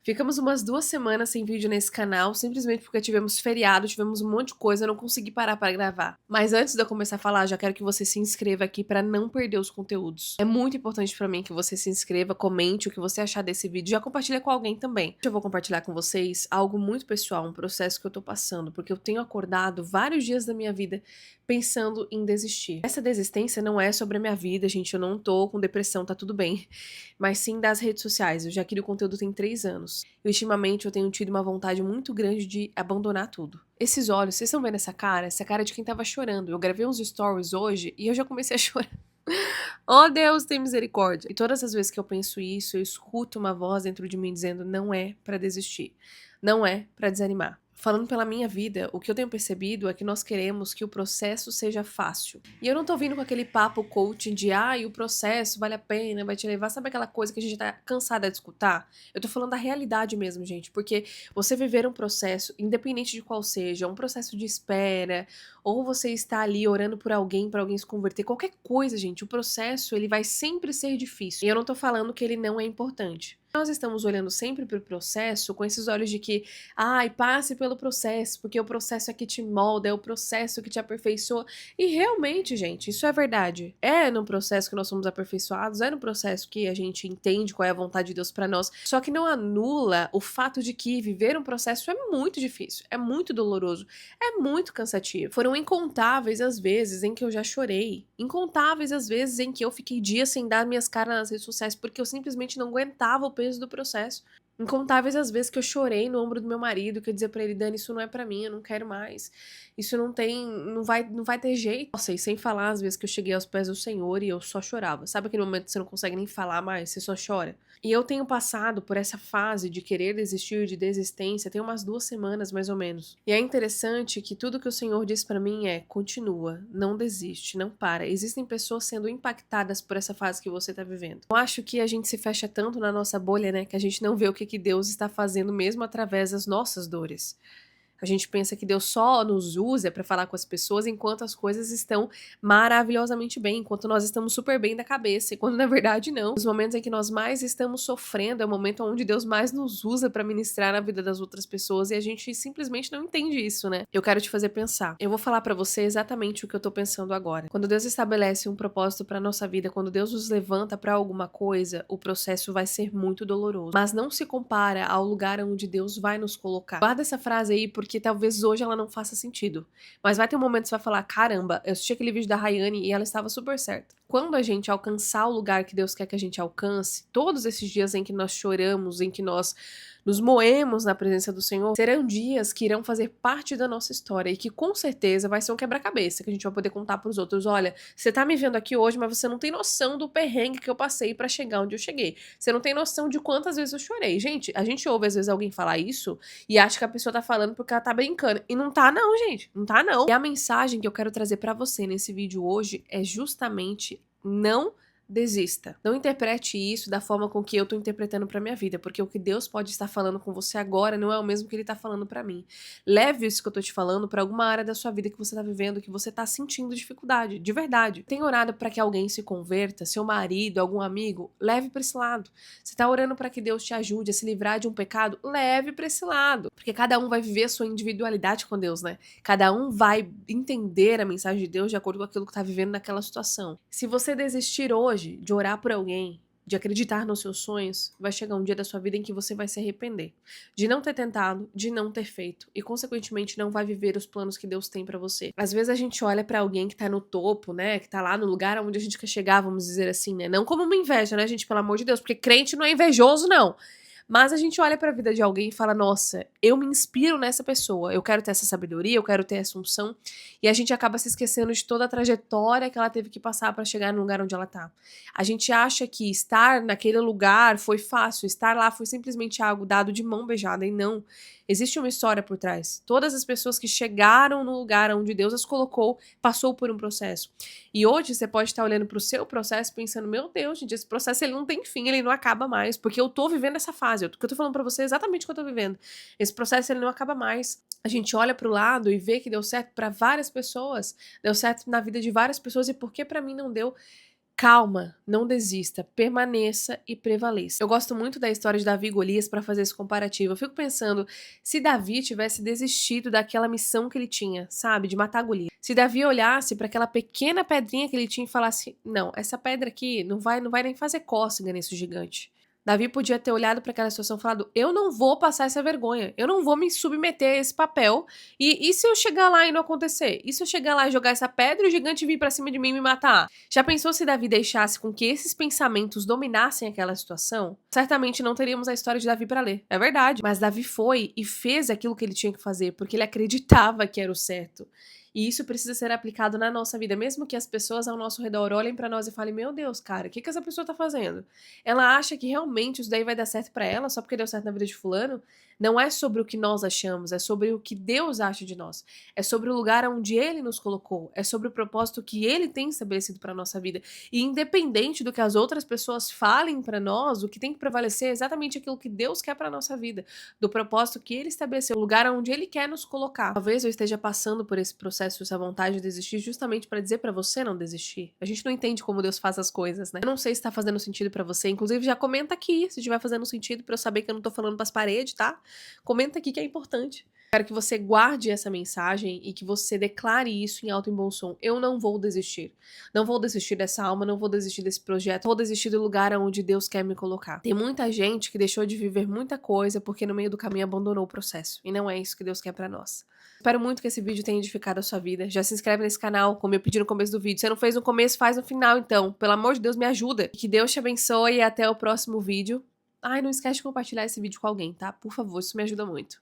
Ficamos umas 2 semanas sem vídeo nesse canal, simplesmente porque tivemos feriado, tivemos um monte de coisa, eu não consegui parar pra gravar. Mas antes de eu começar a falar, já quero que você se inscreva aqui pra não perder os conteúdos. É muito importante pra mim que você se inscreva, comente o que você achar desse vídeo, já compartilha com alguém também. Hoje eu vou compartilhar com vocês algo muito pessoal, um processo que eu tô passando, porque eu tenho acordado vários dias da minha vida pensando em desistir. Essa desistência não é sobre a minha vida, gente, eu não tô com depressão, tá tudo bem. Mas sim das redes sociais. Eu já crio conteúdo tem 3 anos. E ultimamente eu tenho tido uma vontade muito grande de abandonar tudo. Esses olhos, vocês estão vendo essa cara? Essa cara é de quem tava chorando. Eu gravei uns stories hoje e eu já comecei a chorar. Oh Deus, tem misericórdia. E todas as vezes que eu penso isso, eu escuto uma voz dentro de mim dizendo: não é pra desistir. Não é pra desanimar. Falando pela minha vida, o que eu tenho percebido é que nós queremos que o processo seja fácil. E eu não tô vindo com aquele papo coaching de o processo vale a pena, vai te levar, sabe aquela coisa que a gente tá cansada de escutar? Eu tô falando da realidade mesmo, gente, porque você viver um processo, independente de qual seja, um processo de espera, ou você está ali orando por alguém para alguém se converter, qualquer coisa, gente, o processo ele vai sempre ser difícil. E eu não tô falando que ele não é importante. Nós estamos olhando sempre para o processo com esses olhos de que, passe pelo processo, porque o processo é que te molda, é o processo que te aperfeiçoa. E realmente, gente, isso é verdade. É no processo que nós somos aperfeiçoados, é no processo que a gente entende qual é a vontade de Deus para nós. Só que não anula o fato de que viver um processo é muito difícil, é muito doloroso, é muito cansativo. Foram incontáveis as vezes em que eu já chorei, incontáveis as vezes em que eu fiquei dias sem dar minhas caras nas redes sociais porque eu simplesmente não aguentava o peso do processo. Incontáveis as vezes que eu chorei no ombro do meu marido, que eu dizia pra ele: Dani, isso não é pra mim, eu não quero mais. Isso não vai ter jeito. Nossa, e sem falar as vezes que eu cheguei aos pés do Senhor e eu só chorava. Sabe aquele momento que você não consegue nem falar mais, você só chora? E eu tenho passado por essa fase de querer desistir, de desistência, tem umas 2 semanas mais ou menos. E é interessante que tudo que o Senhor diz pra mim é: continua, não desiste, não para. Existem pessoas sendo impactadas por essa fase que você tá vivendo. Eu acho que a gente se fecha tanto na nossa bolha, né, que a gente não vê o que Deus está fazendo mesmo através das nossas dores. A gente pensa que Deus só nos usa para falar com as pessoas enquanto as coisas estão maravilhosamente bem, enquanto nós estamos super bem da cabeça, e quando na verdade não. Os momentos em que nós mais estamos sofrendo é o momento onde Deus mais nos usa para ministrar na vida das outras pessoas e a gente simplesmente não entende isso, né? Eu quero te fazer pensar. Eu vou falar para você exatamente o que eu tô pensando agora. Quando Deus estabelece um propósito para nossa vida, quando Deus nos levanta para alguma coisa, o processo vai ser muito doloroso, mas não se compara ao lugar onde Deus vai nos colocar. Guarda essa frase aí porque talvez hoje ela não faça sentido. Mas vai ter um momento que você vai falar: caramba, eu assisti aquele vídeo da Rayane e ela estava super certa. Quando a gente alcançar o lugar que Deus quer que a gente alcance, todos esses dias em que nós choramos, em que nós nos moemos na presença do Senhor, serão dias que irão fazer parte da nossa história e que com certeza vai ser um quebra-cabeça que a gente vai poder contar pros outros: olha, você tá me vendo aqui hoje, mas você não tem noção do perrengue que eu passei pra chegar onde eu cheguei. Você não tem noção de quantas vezes eu chorei. Gente, a gente ouve às vezes alguém falar isso e acha que a pessoa tá falando porque ela tá brincando. E não tá não, gente. Não tá não. E a mensagem que eu quero trazer pra você nesse vídeo hoje é justamente: não desista. Não interprete isso da forma com que eu tô interpretando pra minha vida, porque o que Deus pode estar falando com você agora não é o mesmo que ele tá falando pra mim. Leve isso que eu tô te falando pra alguma área da sua vida que você tá vivendo, que você tá sentindo dificuldade, de verdade. Tem orado pra que alguém se converta, seu marido, algum amigo? Leve pra esse lado. Você tá orando pra que Deus te ajude a se livrar de um pecado? Leve pra esse lado. Porque cada um vai viver a sua individualidade com Deus, né? Cada um vai entender a mensagem de Deus de acordo com aquilo que tá vivendo naquela situação. Se você desistir hoje de orar por alguém, de acreditar nos seus sonhos, vai chegar um dia da sua vida em que você vai se arrepender de não ter tentado, de não ter feito e consequentemente não vai viver os planos que Deus tem pra você. Às vezes a gente olha pra alguém que tá no topo, né, que tá lá no lugar onde a gente quer chegar, vamos dizer assim, né, não como uma inveja, né, gente, pelo amor de Deus, porque crente não é invejoso, não. Mas a gente olha pra vida de alguém e fala: nossa, eu me inspiro nessa pessoa, eu quero ter essa sabedoria, eu quero ter essa unção, e a gente acaba se esquecendo de toda a trajetória que ela teve que passar pra chegar no lugar onde ela tá. A gente acha que estar naquele lugar foi fácil, estar lá foi simplesmente algo dado de mão beijada, e não. Existe uma história por trás. Todas as pessoas que chegaram no lugar onde Deus as colocou, passou por um processo. E hoje você pode estar olhando pro seu processo pensando: meu Deus, gente, esse processo ele não tem fim, ele não acaba mais, porque eu tô vivendo essa fase. O que eu tô falando pra você é exatamente o que eu tô vivendo. Esse processo ele não acaba mais. A gente olha pro lado e vê que deu certo pra várias pessoas, deu certo na vida de várias pessoas, e por que pra mim não deu? Calma, não desista, permaneça e prevaleça. Eu gosto muito da história de Davi e Golias para fazer esse comparativo. Eu fico pensando, se Davi tivesse desistido daquela missão que ele tinha, sabe, de matar Golias. Se Davi olhasse para aquela pequena pedrinha que ele tinha e falasse: "Não, essa pedra aqui não vai nem fazer cócega nesse gigante". Davi podia ter olhado para aquela situação e falado: "Eu não vou passar essa vergonha, eu não vou me submeter a esse papel. E se eu chegar lá e não acontecer? E se eu chegar lá e jogar essa pedra e o gigante vir para cima de mim e me matar?" Já pensou se Davi deixasse com que esses pensamentos dominassem aquela situação? Certamente não teríamos a história de Davi para ler. É verdade. Mas Davi foi e fez aquilo que ele tinha que fazer, porque ele acreditava que era o certo. E isso precisa ser aplicado na nossa vida, mesmo que as pessoas ao nosso redor olhem pra nós e falem: "Meu Deus, cara, o que essa pessoa tá fazendo? Ela acha que realmente isso daí vai dar certo pra ela só porque deu certo na vida de fulano?" Não é sobre o que nós achamos, é sobre o que Deus acha de nós. É sobre o lugar onde Ele nos colocou, é sobre o propósito que Ele tem estabelecido pra nossa vida. E independente do que as outras pessoas falem pra nós, o que tem que prevalecer é exatamente aquilo que Deus quer pra nossa vida, do propósito que Ele estabeleceu, o lugar onde Ele quer nos colocar. Talvez eu esteja passando por esse processo, essa vontade de desistir, justamente pra dizer pra você não desistir. A gente não entende como Deus faz as coisas, né? Eu não sei se tá fazendo sentido pra você, inclusive já comenta aqui se estiver fazendo sentido pra eu saber que eu não tô falando pras paredes, tá? Comenta aqui que é importante. Quero que você guarde essa mensagem e que você declare isso em alto e bom som. Eu não vou desistir. Não vou desistir dessa alma, não vou desistir desse projeto, não vou desistir do lugar onde Deus quer me colocar. Tem muita gente que deixou de viver muita coisa porque no meio do caminho abandonou o processo. E não é isso que Deus quer pra nós. Espero muito que esse vídeo tenha edificado a sua vida. Já se inscreve nesse canal, como eu pedi no começo do vídeo. Se você não fez no começo, faz no final, então. Pelo amor de Deus, me ajuda. Que Deus te abençoe e até o próximo vídeo. Ai, não esquece de compartilhar esse vídeo com alguém, tá? Por favor, isso me ajuda muito.